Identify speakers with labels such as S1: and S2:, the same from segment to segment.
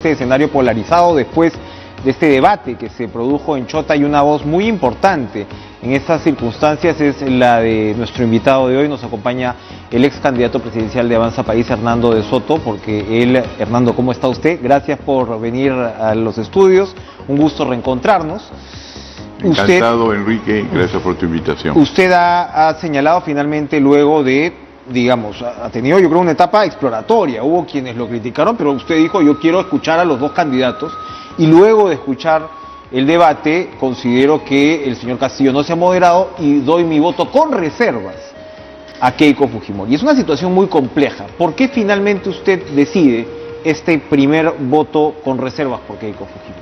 S1: Este escenario polarizado después de este debate que se produjo en Chota, y una voz muy importante en estas circunstancias es la de nuestro invitado de hoy. Nos acompaña el ex candidato presidencial de Avanza País, Hernando de Soto, porque él, Hernando, ¿cómo está usted? Gracias por venir a los estudios, un gusto reencontrarnos.
S2: Encantado, Enrique, gracias por tu invitación.
S1: Usted ha señalado finalmente, luego de, digamos, ha tenido, yo creo, una etapa exploratoria. Hubo quienes lo criticaron, pero usted dijo: yo quiero escuchar a los dos candidatos, y luego de escuchar el debate considero que el señor Castillo no se ha moderado y doy mi voto con reservas a Keiko Fujimori. Y es una situación muy compleja. ¿Por qué finalmente usted decide este primer voto con reservas por Keiko Fujimori?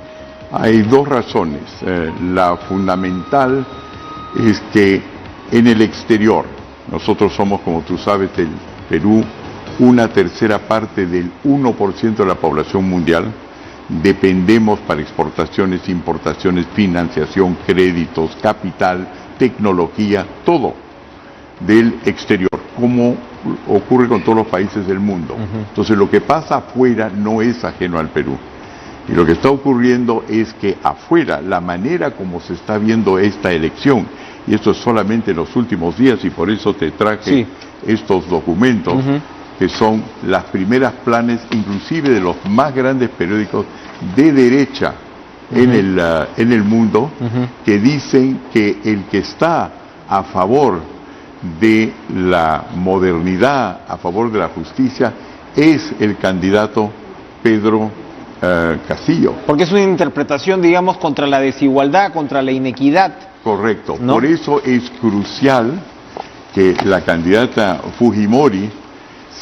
S2: Hay dos razones. La fundamental es que en el exterior, nosotros somos, como tú sabes, el Perú, una tercera parte del 1% de la población mundial. Dependemos para exportaciones, importaciones, financiación, créditos, capital, tecnología, todo del exterior, como ocurre con todos los países del mundo. Entonces, lo que pasa afuera no es ajeno al Perú. Y lo que está ocurriendo es que afuera, la manera como se está viendo esta elección, y esto es solamente en los últimos días, y por eso te traje estos documentos, que son las primeras planes, inclusive de los más grandes periódicos de derecha en el mundo, que dicen que el que está a favor de la modernidad, a favor de la justicia, es el candidato Pedro Castillo.
S1: Porque es una interpretación, digamos, contra la desigualdad, contra la inequidad.
S2: Correcto.
S1: ¿No?
S2: Por eso es crucial que la candidata Fujimori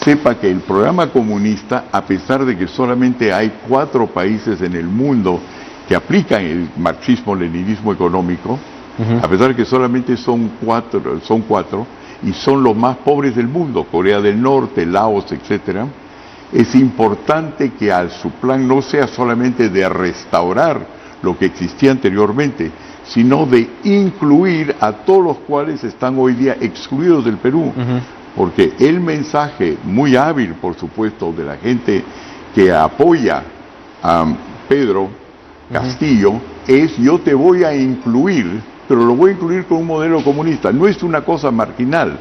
S2: sepa que el programa comunista, a pesar de que solamente hay 4 países en el mundo que aplican el marxismo-leninismo económico, a pesar de que solamente son cuatro, y son los más pobres del mundo, Corea del Norte, Laos, etcétera, es importante que su plan no sea solamente de restaurar lo que existía anteriormente, sino de incluir a todos los cuales están hoy día excluidos del Perú. Porque el mensaje muy hábil, por supuesto, de la gente que apoya a Pedro Castillo es: yo te voy a incluir, pero lo voy a incluir con un modelo comunista. No es una cosa marginal.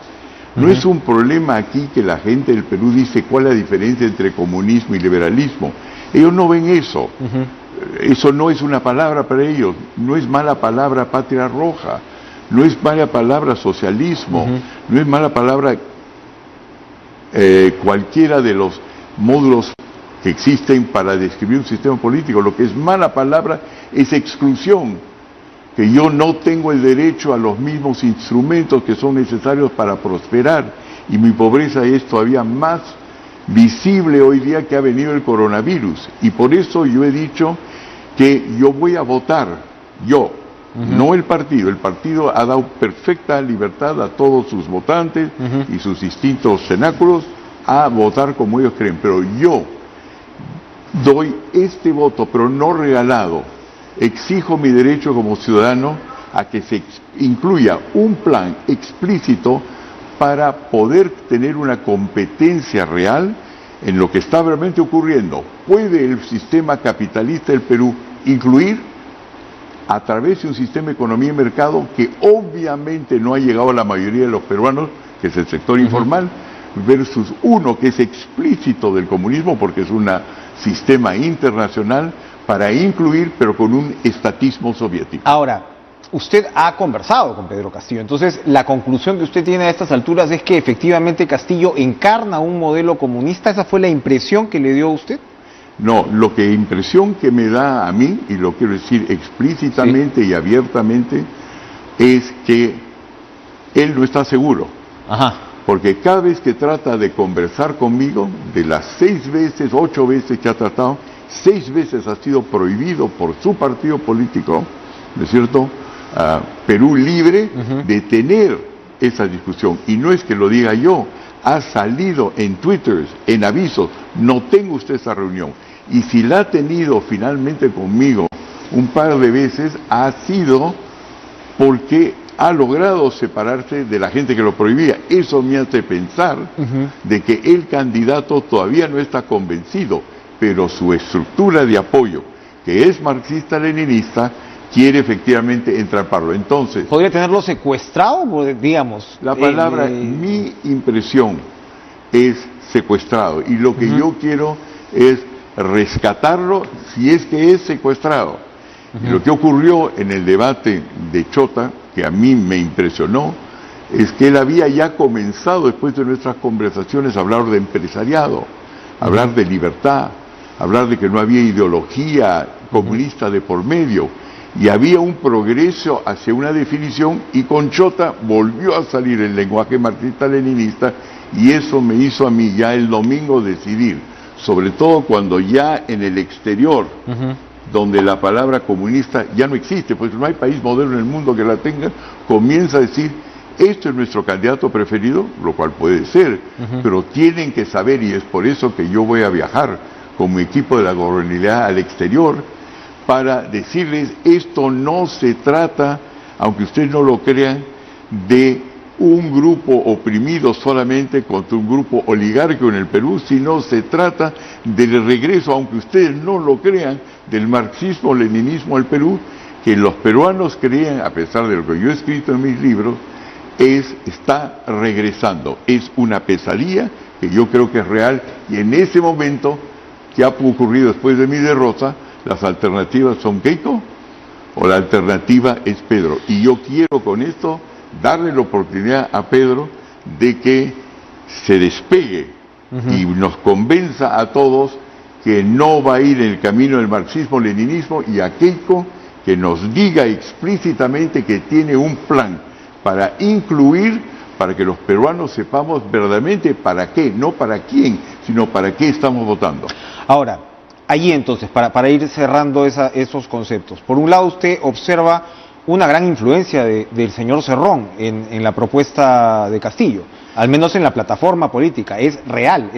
S2: No es un problema aquí que la gente del Perú dice cuál es la diferencia entre comunismo y liberalismo. Ellos no ven eso. Eso no es una palabra para ellos. No es mala palabra patria roja. No es mala palabra socialismo. No es mala palabra cualquiera de los módulos que existen para describir un sistema político. Lo que es mala palabra es exclusión, que yo no tengo el derecho a los mismos instrumentos que son necesarios para prosperar, y mi pobreza es todavía más visible hoy día que ha venido el coronavirus. Y por eso yo he dicho que yo voy a votar, yo, no el partido. El partido ha dado perfecta libertad a todos sus votantes y sus distintos cenáculos a votar como ellos creen, pero yo doy este voto, pero no regalado. Exijo mi derecho como ciudadano a que se incluya un plan explícito para poder tener una competencia real en lo que está realmente ocurriendo. ¿Puede el sistema capitalista del Perú incluir, a través de un sistema de economía y mercado que obviamente no ha llegado a la mayoría de los peruanos, que es el sector informal, versus uno que es explícito del comunismo, porque es un sistema internacional para incluir, pero con un estatismo soviético?
S1: Ahora, usted ha conversado con Pedro Castillo, entonces la conclusión que usted tiene a estas alturas es que efectivamente Castillo encarna un modelo comunista. ¿Esa fue la impresión que le dio a usted?
S2: No, impresión que me da a mí, y lo quiero decir explícitamente y abiertamente, es que él no está seguro. Porque cada vez que trata de conversar conmigo, de las 8 veces que ha tratado, 6 veces ha sido prohibido por su partido político, ¿no es cierto?, Perú Libre, de tener esa discusión. Y no es que lo diga yo, ha salido en Twitter, en avisos: no tenga usted esa reunión. Y si la ha tenido finalmente conmigo un par de veces, ha sido porque ha logrado separarse de la gente que lo prohibía. Eso me hace pensar de que el candidato todavía no está convencido pero su estructura de apoyo, que es marxista-leninista, quiere efectivamente entraparlo. Entonces,
S1: ¿podría tenerlo secuestrado, digamos?
S2: la palabra, mi impresión es secuestrado, y lo que yo quiero es rescatarlo si es que es secuestrado. Y lo que ocurrió en el debate de Chota, que a mí me impresionó, es que él había ya comenzado, después de nuestras conversaciones, a hablar de empresariado, hablar de libertad, hablar de que no había ideología comunista de por medio, y había un progreso hacia una definición, y con Chota volvió a salir el lenguaje marxista-leninista, y eso me hizo a mí ya el domingo decidir, sobre todo cuando ya en el exterior, donde la palabra comunista ya no existe, porque no hay país moderno en el mundo que la tenga, comienza a decir, esto es nuestro candidato preferido, lo cual puede ser, pero tienen que saber, y es por eso que yo voy a viajar con mi equipo de la gobernabilidad al exterior, para decirles, esto no se trata, aunque ustedes no lo crean, de un grupo oprimido solamente contra un grupo oligárquico en el Perú, sino se trata del regreso, aunque ustedes no lo crean, del marxismo-leninismo al Perú, que los peruanos creían, a pesar de lo que yo he escrito en mis libros, está regresando. Es una pesadilla que yo creo que es real, y en ese momento que ha ocurrido después de mi derrota, las alternativas son Keiko o la alternativa es Pedro. Y yo quiero con esto darle la oportunidad a Pedro de que se despegue y nos convenza a todos que no va a ir en el camino del marxismo-leninismo, y a Keiko que nos diga explícitamente que tiene un plan para incluir, para que los peruanos sepamos verdaderamente para qué, no para quién, sino para qué estamos votando.
S1: Ahora, allí entonces, para ir cerrando esos conceptos, por un lado usted observa una gran influencia del señor Cerrón en la propuesta de Castillo, al menos en la plataforma política, es real,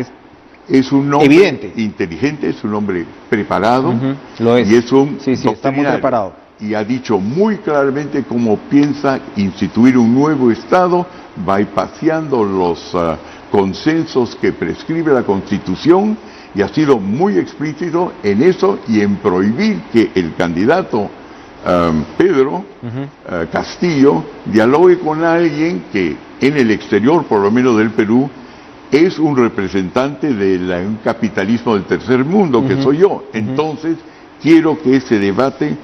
S2: es un hombre
S1: evidente,
S2: inteligente, es un hombre preparado,
S1: lo es.
S2: Y es un
S1: sí, está muy preparado.
S2: Y ha dicho muy claramente cómo piensa instituir un nuevo Estado, bypaseando los consensos que prescribe la Constitución, y ha sido muy explícito en eso y en prohibir que el candidato Pedro Castillo dialogue con alguien que en el exterior, por lo menos del Perú, es un representante de un capitalismo del tercer mundo, que soy yo. Entonces, quiero que ese debate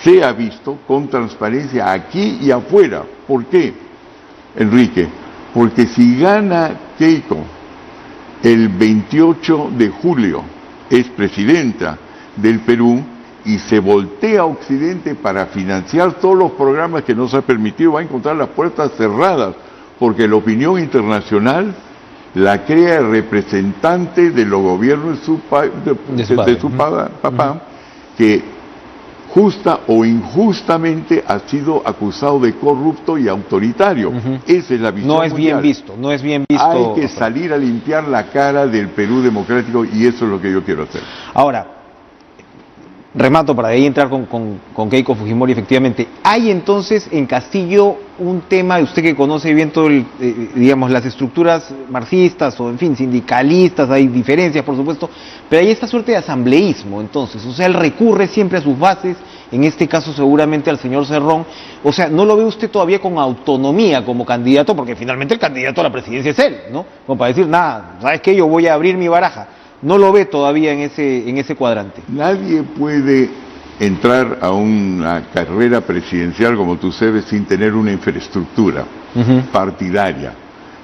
S2: sea visto con transparencia aquí y afuera. ¿Por qué, Enrique? Porque si gana Keiko el 28 de julio, es presidenta del Perú, y se voltea a Occidente para financiar todos los programas que nos ha permitido, va a encontrar las puertas cerradas, porque la opinión internacional la crea el representante de los gobiernos de su papá, que justa o injustamente ha sido acusado de corrupto y autoritario. Esa es la visión
S1: no es
S2: mundial.
S1: no es bien visto.
S2: Hay que salir a limpiar la cara del Perú democrático, y eso es lo que yo quiero hacer.
S1: Ahora, remato para de ahí entrar con Keiko Fujimori, efectivamente. Hay entonces en Castillo un tema, usted que conoce bien todo digamos, las estructuras marxistas o en fin, sindicalistas, hay diferencias por supuesto, pero hay esta suerte de asambleísmo entonces, o sea, él recurre siempre a sus bases, en este caso seguramente al señor Cerrón, o sea, no lo ve usted todavía con autonomía como candidato, porque finalmente el candidato a la presidencia es él, ¿no? Como para decir, nada, ¿sabes qué? Yo voy a abrir mi baraja. No lo ve todavía en ese cuadrante.
S2: Nadie puede entrar a una carrera presidencial, como tú sabes, sin tener una infraestructura partidaria.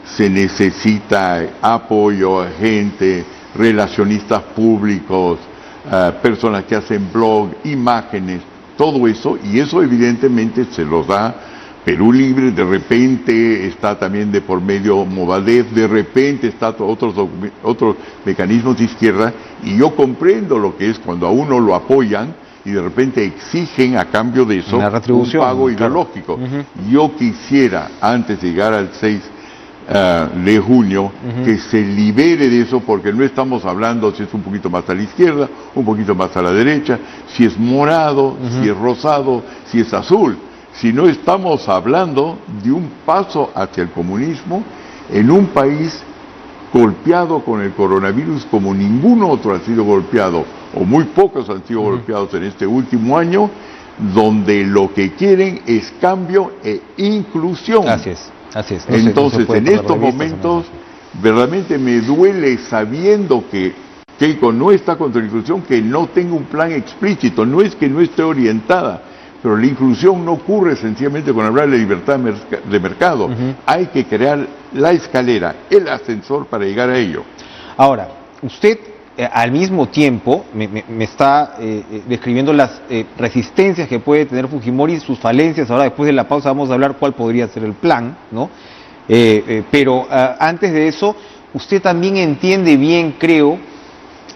S2: Se necesita apoyo, gente, relacionistas públicos, personas que hacen blog, imágenes, todo eso, y eso evidentemente se los da Perú Libre, de repente está también de por medio Movadef, de repente está otros mecanismos de izquierda, y yo comprendo lo que es cuando a uno lo apoyan y de repente exigen a cambio de eso un pago ideológico. Yo quisiera, antes de llegar al 6 de junio, que se libere de eso, porque no estamos hablando si es un poquito más a la izquierda, un poquito más a la derecha, si es morado, si es rosado, si es azul. Si no, estamos hablando de un paso hacia el comunismo en un país golpeado con el coronavirus como ningún otro ha sido golpeado, o muy pocos han sido golpeados en este último año, donde lo que quieren es cambio e inclusión.
S1: Así es, así es.
S2: Entonces, en estos momentos, verdaderamente me duele sabiendo que Keiko no está contra la inclusión, que no tenga un plan explícito. No es que no esté orientada, pero la inclusión no ocurre sencillamente con hablar de libertad de mercado. Hay que crear la escalera, el ascensor para llegar a ello.
S1: Ahora, usted al mismo tiempo me está describiendo las resistencias que puede tener Fujimori, sus falencias. Ahora, después de la pausa, vamos a hablar cuál podría ser el plan, ¿no? Pero antes de eso, usted también entiende bien, creo,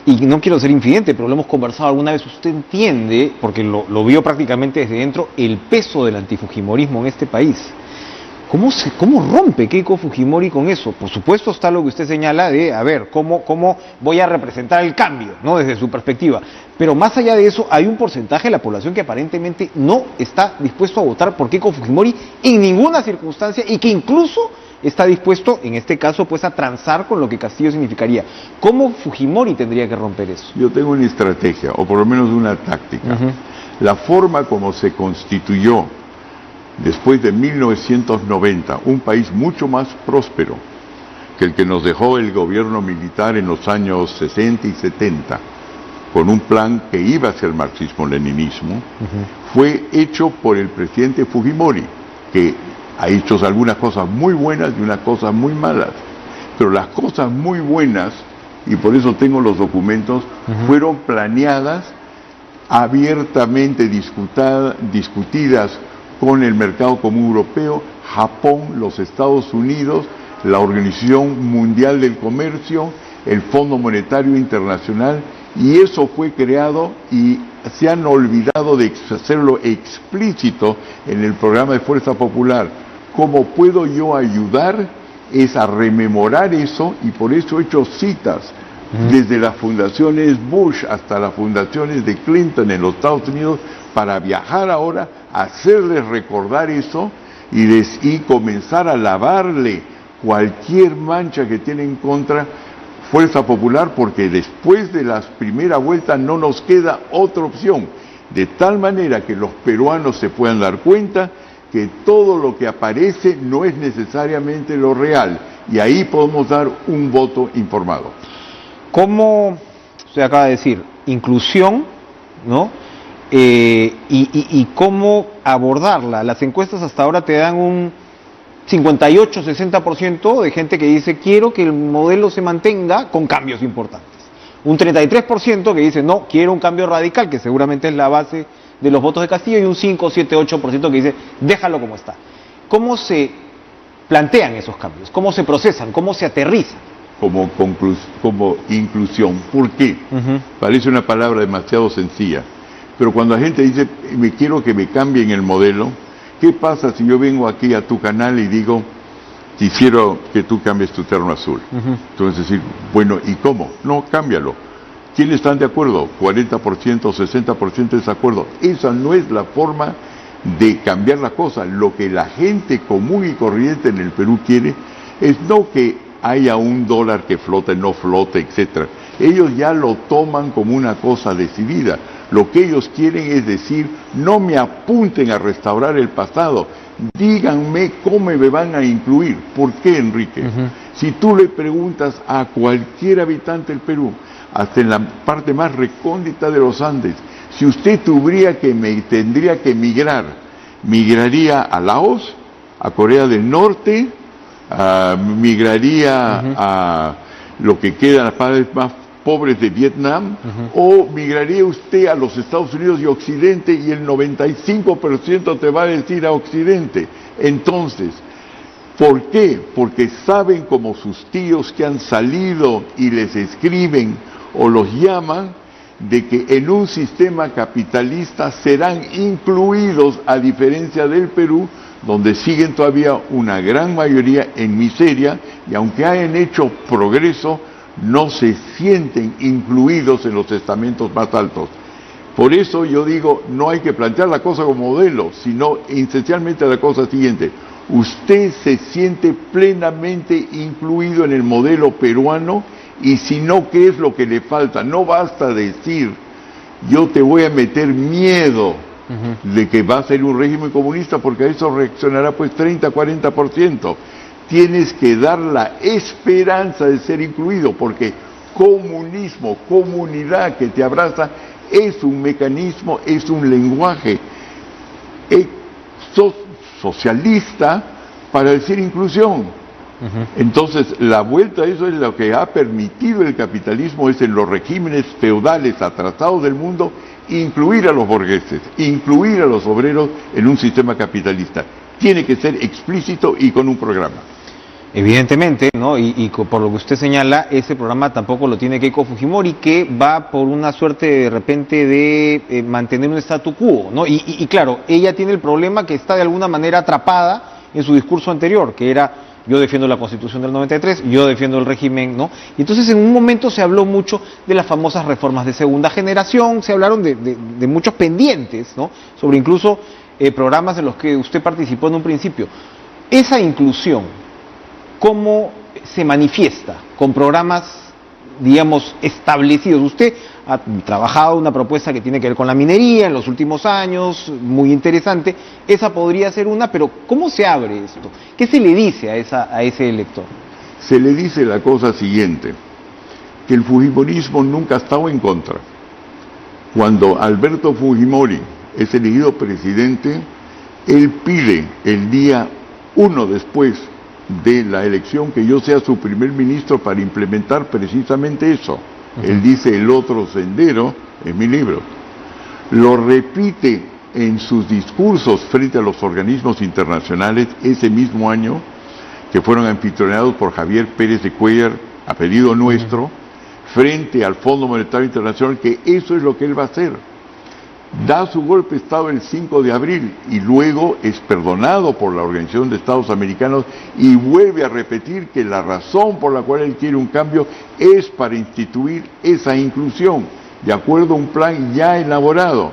S1: y no quiero ser infidente, pero lo hemos conversado alguna vez, usted entiende, porque lo vio prácticamente desde dentro, el peso del antifujimorismo en este país. ¿Cómo rompe Keiko Fujimori con eso? Por supuesto está lo que usted señala de, a ver, ¿cómo voy a representar el cambio, ¿no? Desde su perspectiva. Pero más allá de eso, hay un porcentaje de la población que aparentemente no está dispuesto a votar por Keiko Fujimori en ninguna circunstancia y que incluso está dispuesto, en este caso, pues a transar con lo que Castillo significaría. ¿Cómo Fujimori tendría que romper eso?
S2: Yo tengo una estrategia, o por lo menos una táctica. La forma como se constituyó después de 1990, un país mucho más próspero que el que nos dejó el gobierno militar en los años 60 y 70, con un plan que iba hacia el marxismo-leninismo, fue hecho por el presidente Fujimori, que ha hecho algunas cosas muy buenas y unas cosas muy malas. Pero las cosas muy buenas, y por eso tengo los documentos, fueron planeadas, abiertamente discutidas con el mercado común europeo, Japón, los Estados Unidos, la Organización Mundial del Comercio, el Fondo Monetario Internacional, y eso fue creado y se han olvidado de hacerlo explícito en el programa de Fuerza Popular. ¿Cómo puedo yo ayudar? Es a rememorar eso, y por eso he hecho citas desde las fundaciones Bush hasta las fundaciones de Clinton en los Estados Unidos, para viajar ahora, hacerles recordar eso y comenzar a lavarle cualquier mancha que tiene en contra Fuerza Popular, porque después de la primera vuelta no nos queda otra opción, de tal manera que los peruanos se puedan dar cuenta que todo lo que aparece no es necesariamente lo real, y ahí podemos dar un voto informado.
S1: ¿Cómo, usted acaba de decir, inclusión, ¿no? Y cómo abordarla? Las encuestas hasta ahora te dan un 58-60% de gente que dice quiero que el modelo se mantenga con cambios importantes. Un 33% que dice no, quiero un cambio radical, que seguramente es la base de los votos de Castillo, y un 5-7-8% que dice déjalo como está. ¿Cómo se plantean esos cambios? ¿Cómo se procesan? ¿Cómo se aterrizan?
S2: Como inclusión. ¿Por qué? Parece una palabra demasiado sencilla, pero cuando la gente dice quiero que me cambien el modelo, ¿qué pasa si yo vengo aquí a tu canal y digo quisiera que tú cambies tu terno azul? Entonces decir, bueno, ¿y cómo? No, cámbialo. ¿Quiénes están de acuerdo? 40%, 60% de desacuerdo. Esa no es la forma de cambiar la cosa. Lo que la gente común y corriente en el Perú quiere es no que haya un dólar que flote, no flote, etc. Ellos ya lo toman como una cosa decidida. Lo que ellos quieren es decir, no me apunten a restaurar el pasado, díganme cómo me van a incluir. ¿Por qué, Enrique? Si tú le preguntas a cualquier habitante del Perú, hasta en la parte más recóndita de los Andes, si usted tendría que migrar, ¿migraría a Laos, a Corea del Norte, migraría a lo que queda las partes más pobres de Vietnam, o migraría usted a los Estados Unidos y Occidente, y el 95% te va a decir a Occidente? Entonces, ¿por qué? Porque saben, como sus tíos que han salido y les escriben o los llaman, de que en un sistema capitalista serán incluidos, a diferencia del Perú, donde siguen todavía una gran mayoría en miseria, y aunque hayan hecho progreso, no se sienten incluidos en los estamentos más altos. Por eso yo digo, no hay que plantear la cosa como modelo, sino esencialmente la cosa siguiente. Usted se siente plenamente incluido en el modelo peruano, y si no, ¿qué es lo que le falta? No basta decir, yo te voy a meter miedo de que va a ser un régimen comunista, porque a eso reaccionará pues 30-40%. Tienes que dar la esperanza de ser incluido, porque comunismo, comunidad que te abraza, es un mecanismo, es un lenguaje socialista para decir inclusión. Entonces, la vuelta a eso es lo que ha permitido el capitalismo, es en los regímenes feudales atrasados del mundo, incluir a los burgueses, incluir a los obreros en un sistema capitalista. Tiene que ser explícito y con un programa.
S1: Evidentemente, ¿no? Y por lo que usted señala, ese programa tampoco lo tiene Keiko Fujimori, que va por una suerte de repente de mantener un statu quo, ¿no? Y claro, ella tiene el problema que está de alguna manera atrapada en su discurso anterior, que era: yo defiendo la Constitución del 93, yo defiendo el régimen, ¿no? Y entonces en un momento se habló mucho de las famosas reformas de segunda generación, se hablaron de muchos pendientes, ¿no? Sobre incluso programas en los que usted participó en un principio. Esa inclusión, ¿cómo se manifiesta con programas, digamos, establecidos? Usted ha trabajado una propuesta que tiene que ver con la minería en los últimos años, muy interesante. Esa podría ser una, pero ¿cómo se abre esto? ¿Qué se le dice a ese elector?
S2: Se le dice la cosa siguiente, que el fujimorismo nunca ha estado en contra. Cuando Alberto Fujimori es elegido presidente, él pide el día 1 después de la elección que yo sea su primer ministro para implementar precisamente eso. Él dice el otro sendero en mi libro. Lo repite en sus discursos frente a los organismos internacionales ese mismo año, que fueron anfitrionados por Javier Pérez de Cuellar, a pedido nuestro, frente al Fondo Monetario Internacional, que eso es lo que él va a hacer. Da su golpe de Estado el 5 de abril y luego es perdonado por la Organización de Estados Americanos y vuelve a repetir que la razón por la cual él quiere un cambio es para instituir esa inclusión, de acuerdo a un plan ya elaborado.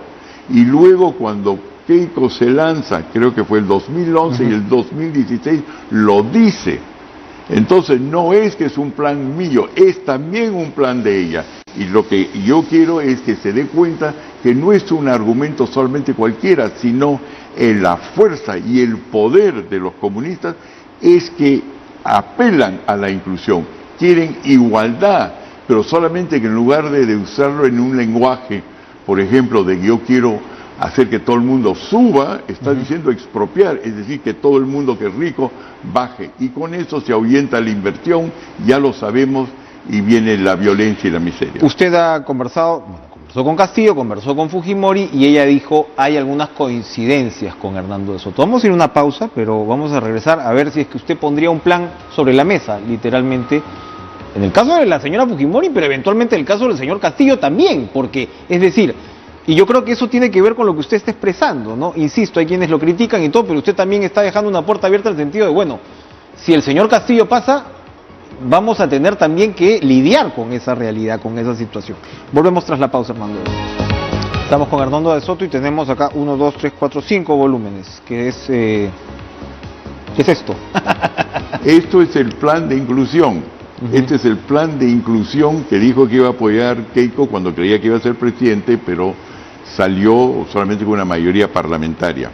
S2: Y luego cuando Keiko se lanza, creo que fue el 2011 y el 2016, lo dice. Entonces no es que es un plan mío, es también un plan de ella. Y lo que yo quiero es que se dé cuenta que no es un argumento solamente cualquiera, sino la fuerza y el poder de los comunistas es que apelan a la inclusión, quieren igualdad, pero solamente que en lugar de usarlo en un lenguaje, por ejemplo, de yo quiero hacer que todo el mundo suba, está diciendo expropiar, es decir, que todo el mundo que es rico baje, y con eso se ahuyenta la inversión, ya lo sabemos, y viene la violencia y la miseria.
S1: Usted ha conversado con Castillo, conversó con Fujimori, y ella dijo, hay algunas coincidencias con Hernando de Soto. Vamos a ir a una pausa, pero vamos a regresar a ver si es que usted pondría un plan sobre la mesa, literalmente, en el caso de la señora Fujimori, pero eventualmente en el caso del señor Castillo también, porque, es decir, y yo creo que eso tiene que ver con lo que usted está expresando, ¿no? Insisto, hay quienes lo critican y todo, pero usted también está dejando una puerta abierta en el sentido de, bueno, si el señor Castillo pasa, vamos a tener también que lidiar con esa realidad, con esa situación. Volvemos tras la pausa, Hernando. Estamos con Hernando de Soto y tenemos acá 1, 2, 3, 4, 5 volúmenes, que es... ¿qué es esto?
S2: Esto es el plan de inclusión. Este es el plan de inclusión que dijo que iba a apoyar Keiko cuando creía que iba a ser presidente, pero salió solamente con una mayoría parlamentaria.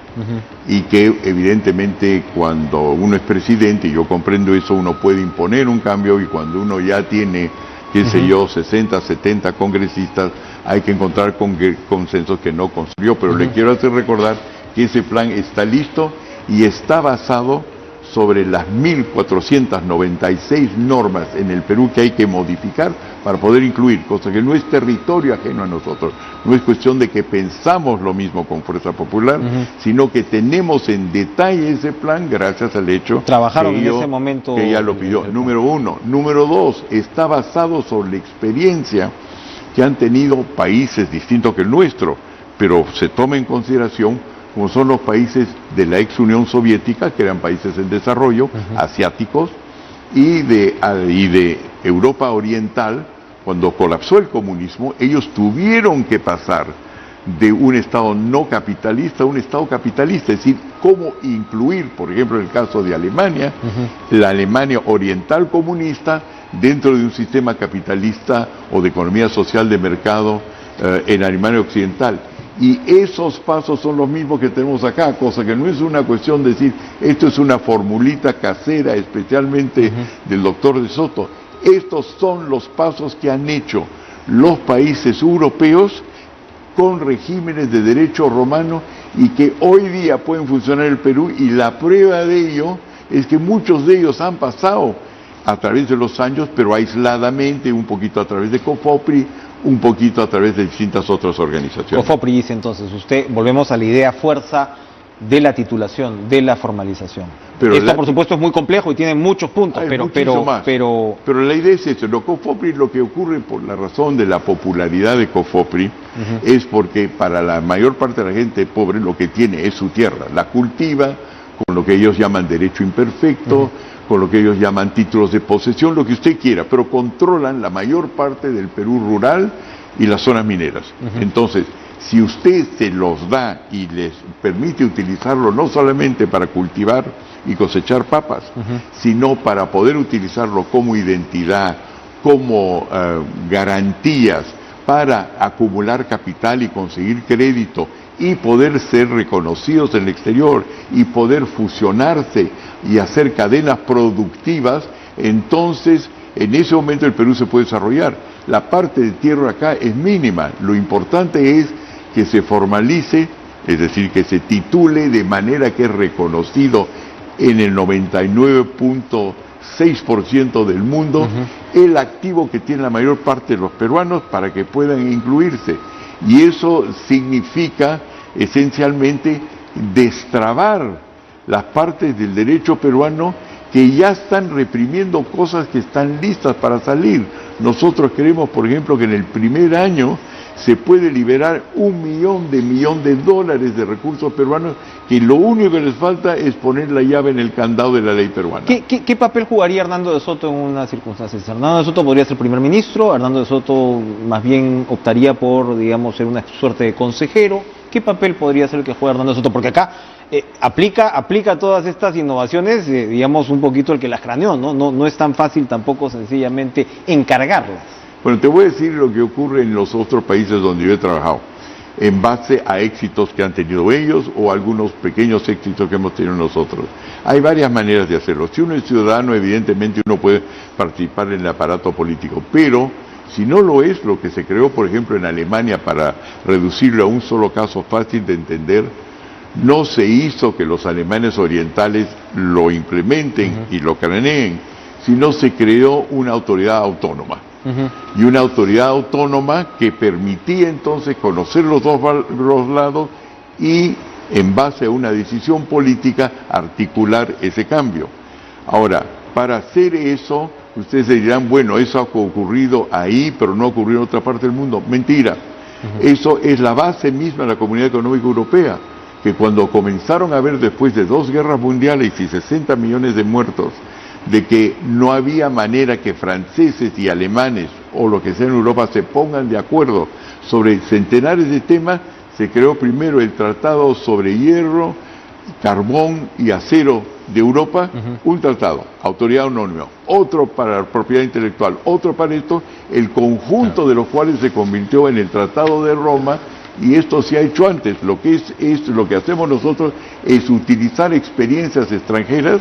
S2: Y que evidentemente cuando uno es presidente, y yo comprendo eso, uno puede imponer un cambio, y cuando uno ya tiene, qué sé yo, 60, 70 congresistas, hay que encontrar consensos que no consiguió. Pero le quiero hacer recordar que ese plan está listo y está basado sobre las 1.496 normas en el Perú que hay que modificar para poder incluir, cosa que no es territorio ajeno a nosotros, no es cuestión de que pensamos lo mismo con Fuerza Popular, sino que tenemos en detalle ese plan gracias al hecho
S1: trabajaron en ese momento
S2: que ella lo pidió, número uno. Número dos, está basado sobre la experiencia que han tenido países distintos que el nuestro, pero se toma en consideración como son los países de la ex Unión Soviética, que eran países en desarrollo, asiáticos, y de Europa Oriental. Cuando colapsó el comunismo, ellos tuvieron que pasar de un Estado no capitalista a un Estado capitalista, es decir, cómo incluir, por ejemplo, en el caso de Alemania, la Alemania oriental comunista dentro de un sistema capitalista o de economía social de mercado en Alemania occidental. Y esos pasos son los mismos que tenemos acá, cosa que no es una cuestión de decir, esto es una formulita casera, especialmente del doctor de Soto. Estos son los pasos que han hecho los países europeos con regímenes de derecho romano y que hoy día pueden funcionar en el Perú, y la prueba de ello es que muchos de ellos han pasado a través de los años, pero aisladamente, un poquito a través de COFOPRI, un poquito a través de distintas otras organizaciones.
S1: COFOPRI dice entonces, volvemos a la idea fuerza de la titulación, de la formalización. Pero esto por supuesto es muy complejo y tiene muchos puntos, pero
S2: la idea es esto. COFOPRI, lo que ocurre por la razón de la popularidad de COFOPRI es porque para la mayor parte de la gente pobre lo que tiene es su tierra, la cultiva con lo que ellos llaman derecho imperfecto, con lo que ellos llaman títulos de posesión, lo que usted quiera, pero controlan la mayor parte del Perú rural y las zonas mineras. Entonces, si usted se los da y les permite utilizarlo no solamente para cultivar y cosechar papas, sino para poder utilizarlo como identidad, como garantías para acumular capital y conseguir crédito y poder ser reconocidos en el exterior y poder fusionarse y hacer cadenas productivas, entonces en ese momento el Perú se puede desarrollar. La parte de tierra acá es mínima, lo importante es que se formalice, es decir, que se titule de manera que es reconocido en el 99.6% del mundo el activo que tiene la mayor parte de los peruanos para que puedan incluirse. Y eso significa esencialmente destrabar las partes del derecho peruano que ya están reprimiendo cosas que están listas para salir. Nosotros creemos, por ejemplo, que en el primer año se puede liberar $1 millón de dólares de recursos peruanos, que lo único que les falta es poner la llave en el candado de la ley peruana.
S1: ¿Qué papel jugaría Hernando de Soto en una circunstancia? ¿Hernando de Soto podría ser primer ministro? ¿Hernando de Soto más bien optaría por, digamos, ser una suerte de consejero? ¿Qué papel podría ser el que juega Hernando de Soto? Porque acá aplica todas estas innovaciones, digamos, un poquito el que las craneó, ¿no? No es tan fácil tampoco sencillamente encargarlas.
S2: Bueno, te voy a decir lo que ocurre en los otros países donde yo he trabajado, en base a éxitos que han tenido ellos o algunos pequeños éxitos que hemos tenido nosotros. Hay varias maneras de hacerlo. Si uno es ciudadano, evidentemente uno puede participar en el aparato político, pero si no lo es, lo que se creó, por ejemplo, en Alemania para reducirlo a un solo caso fácil de entender, no se hizo que los alemanes orientales lo implementen y lo craneen, sino se creó una autoridad autónoma. Y una autoridad autónoma que permitía entonces conocer los dos lados y, en base a una decisión política, articular ese cambio. Ahora, para hacer eso, ustedes dirán, bueno, eso ha ocurrido ahí, pero no ha ocurrido en otra parte del mundo. Mentira. Eso es la base misma de la Comunidad Económica Europea, que cuando comenzaron a ver, después de 2 guerras mundiales y 60 millones de muertos, de que no había manera que franceses y alemanes o lo que sea en Europa se pongan de acuerdo sobre centenares de temas, se creó primero el Tratado sobre Hierro, Carbón y Acero de Europa, un tratado, autoridad autónoma, otro para la propiedad intelectual, otro para esto, el conjunto de los cuales se convirtió en el Tratado de Roma, y esto se ha hecho antes. Lo que lo que hacemos nosotros es utilizar experiencias extranjeras,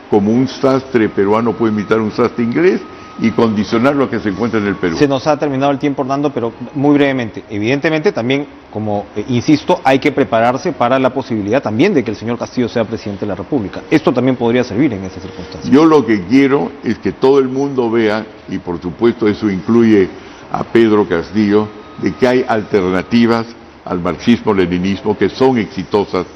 S2: como un sastre peruano puede imitar un sastre inglés, y condicionar lo que se encuentra en el Perú.
S1: Se nos ha terminado el tiempo, Hernando, pero muy brevemente. Evidentemente también, como insisto, hay que prepararse para la posibilidad también de que el señor Castillo sea presidente de la República. Esto también podría servir en esas circunstancias.
S2: Yo lo que quiero es que todo el mundo vea, y por supuesto eso incluye a Pedro Castillo, de que hay alternativas al marxismo-leninismo que son exitosas,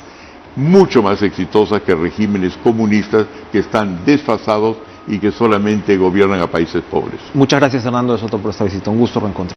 S2: mucho más exitosas que regímenes comunistas que están desfasados y que solamente gobiernan a países pobres.
S1: Muchas gracias, Hernando de Soto, por esta visita. Un gusto reencontrar.